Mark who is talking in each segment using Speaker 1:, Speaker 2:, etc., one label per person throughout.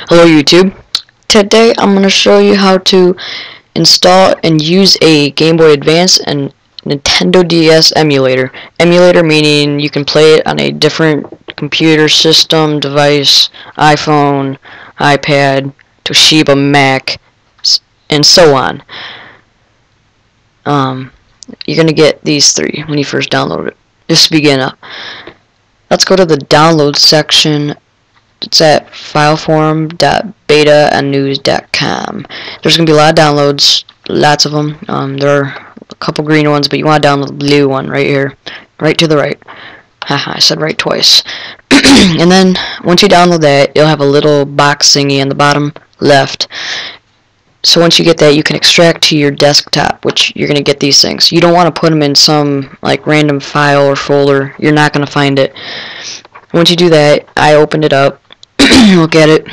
Speaker 1: Hello YouTube. Today I'm going to show you how to install and use a Game Boy Advance and Nintendo DS emulator. Emulator meaning you can play it on a different computer system, device, iPhone, iPad, Toshiba, Mac, and so on. You're going to get these three when you first download it. Just to begin up. Let's go to the download section. It's at fileforum.betaandnews.com. There's going to be a lot of downloads, lots of them. There are a couple green ones, but you want to download the blue one right here, right to the right. Haha, I said right twice. And then once you download that, you'll have a little box thingy on the bottom left. So once you get that, you can extract to your desktop, which you're going to get these things. You don't want to put them in some like random file or folder. You're not going to find it. Once you do that, I opened it up, look at it,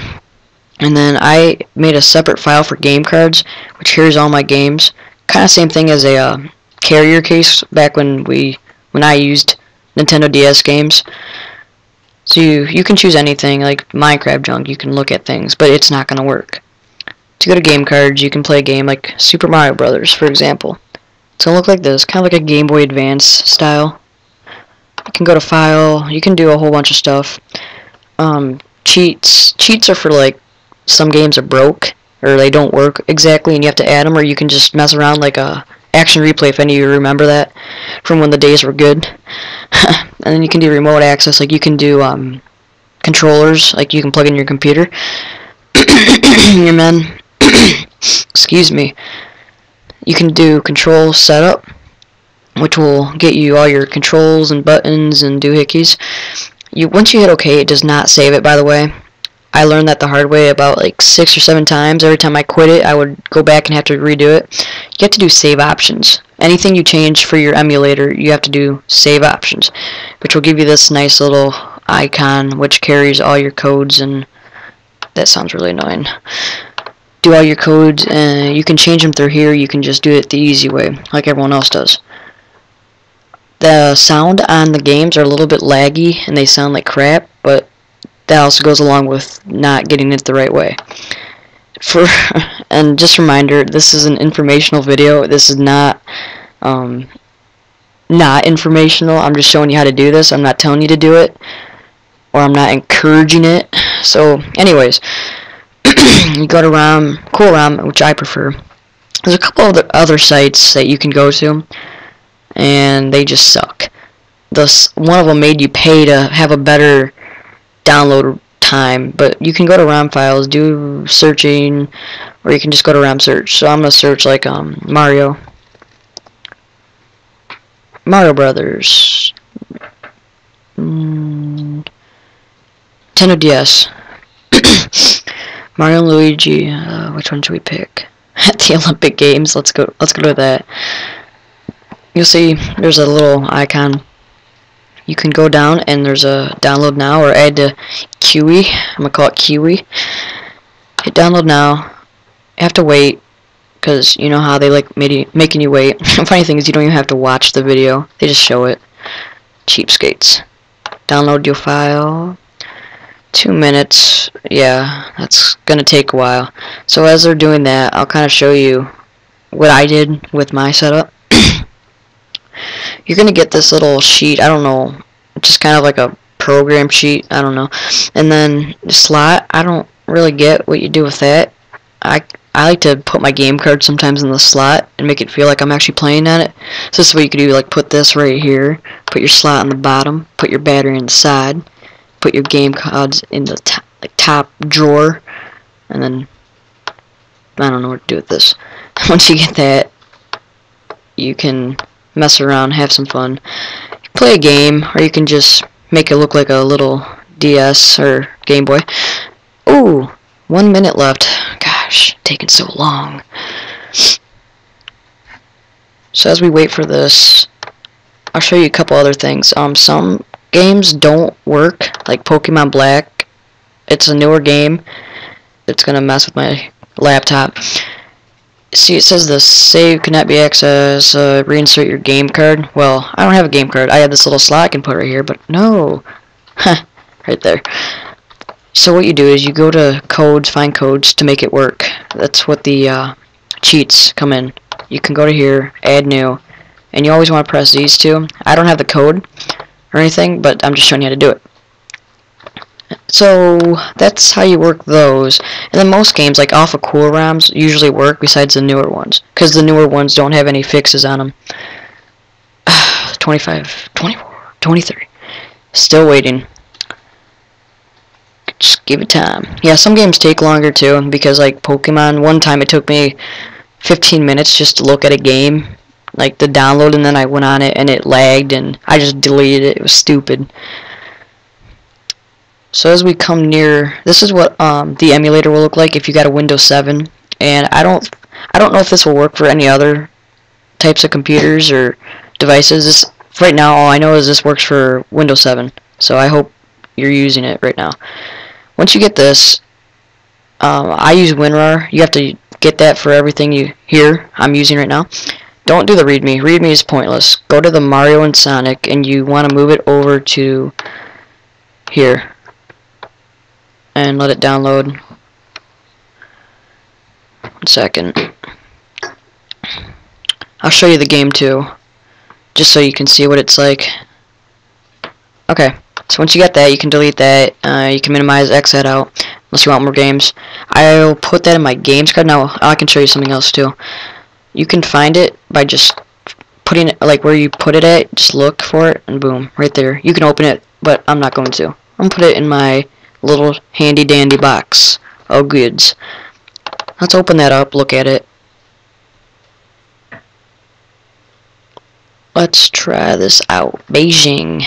Speaker 1: and then I made a separate file for game cards, which here's all my games. Kind of same thing as a carrier case back when I used Nintendo DS games. So you can choose anything, like Minecraft junk, you can look at things, but it's not going to work. To go to game cards, you can play a game like Super Mario Brothers, for example. It's going to look like this, kind of like a Game Boy Advance style. You can go to file, you can do a whole bunch of stuff. Cheats are for like, some games are broke, or they don't work exactly and you have to add them, or you can just mess around like a Action Replay, if any of you remember that, from when the days were good. And then you can do remote access, like you can do controllers, like you can plug in your computer. Your men, excuse me. You can do control setup, which will get you all your controls and buttons and doohickeys. Once you hit OK, it does not save it, by the way. I learned that the hard way about like 6 or 7 times. Every time I quit it, I would go back and have to redo it. You have to do save options. Anything you change for your emulator, you have to do save options, which will give you this nice little icon which carries all your codes, and that sounds really annoying. Do all your codes, and you can change them through here. You can just do it the easy way, like everyone else does. The sound on the games are a little bit laggy, and they sound like crap, but that also goes along with not getting it the right way. And just a reminder, this is an informational video. This is not informational. I'm just showing you how to do this. I'm not telling you to do it, or I'm not encouraging it. So, anyways, you go to Cool ROM, which I prefer. There's a couple of other sites that you can go to, and they just suck. One of them made you pay to have a better download time, but you can go to ROM files, do searching, or you can just go to ROM search. So I'm gonna search like Mario Brothers, Nintendo DS, Mario and Luigi. Which one should we pick? At the Olympic Games. Let's go to that. You'll see there's a little icon. You can go down and there's a download now, or add to QE. I'm gonna call it QE. Hit download now. You have to wait, because you know how they like making you wait. The funny thing is you don't even have to watch the video. They just show it. Cheapskates. Download your file. 2 minutes. Yeah, that's gonna take a while. So as they're doing that, I'll kind of show you what I did with my setup. You're gonna get this little sheet, I don't know, just kind of like a program sheet, I don't know. And then the slot, I don't really get what you do with that. I like to put my game card sometimes in the slot and make it feel like I'm actually playing on it. So this is what you could do, like put this right here, put your slot on the bottom, put your battery in the side, put your game cards in the top drawer, and then I don't know what to do with this. Once you get that, you can mess around, have some fun, play a game, or you can just make it look like a little DS or Game Boy. Ooh, 1 minute left. Gosh, taking so long. So as we wait for this, I'll show you a couple other things. Some games don't work, like Pokemon Black. It's a newer game. It's gonna mess with my laptop. See, it says the save cannot be accessed, reinsert your game card. Well, I don't have a game card. I have this little slot I can put right here, but no. Right there. So what you do is you go to codes, find codes to make it work. That's what the cheats come in. You can go to here, add new, and you always want to press these two. I don't have the code or anything, but I'm just showing you how to do it. So that's how you work those. And then most games, like Alpha Cool ROMs, usually work besides the newer ones, because the newer ones don't have any fixes on them. 25, 24, 23. Still waiting. Just give it time. Yeah, some games take longer too, because like Pokemon, one time it took me 15 minutes just to look at a game, like the download, and then I went on it and it lagged and I just deleted it. It was stupid. So as we come near, this is what the emulator will look like if you got a Windows 7, and I don't know if this will work for any other types of computers or devices. This, right now, all I know is this works for Windows 7, so I hope you're using it right now. Once you get this, I use WinRAR. You have to get that for everything you hear I'm using right now. Don't do the README. README is pointless. Go to the Mario and Sonic, and you want to move it over to here and let it download. 1 second. I'll show you the game too, just so you can see what it's like. Okay, so once you got that, you can delete that. You can minimize, X that out, unless you want more games. I'll put that in my games card. Now I can show you something else too. You can find it by just putting it, like where you put it at, just look for it, and boom, right there. You can open it, but I'm not going to. I'm going to put it in my little handy dandy box of goods. Let's open that up, look at it. Let's try this out. Beijing.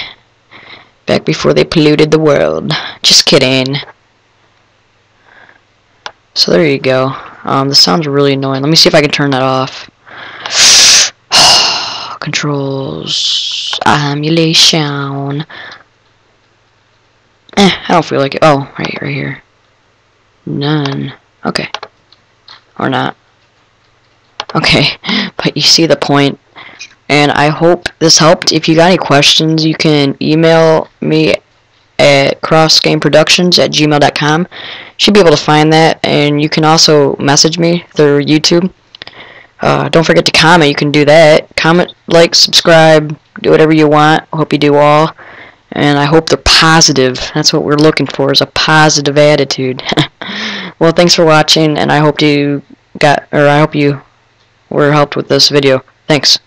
Speaker 1: Back before they polluted the world. Just kidding. So there you go. This sounds really annoying. Let me see if I can turn that off. Controls. Emulation. I don't feel like it. Oh, right here. None. Okay. Or not. Okay. But you see the point. And I hope this helped. If you got any questions, you can email me at CrossGameProductions@gmail.com. Should be able to find that. And you can also message me through YouTube. Don't forget to comment. You can do that. Comment, like, subscribe, do whatever you want. Hope you do all. And I hope they're positive. That's what we're looking for, is a positive attitude. Well, thanks for watching, and I hope you were helped with this video. Thanks.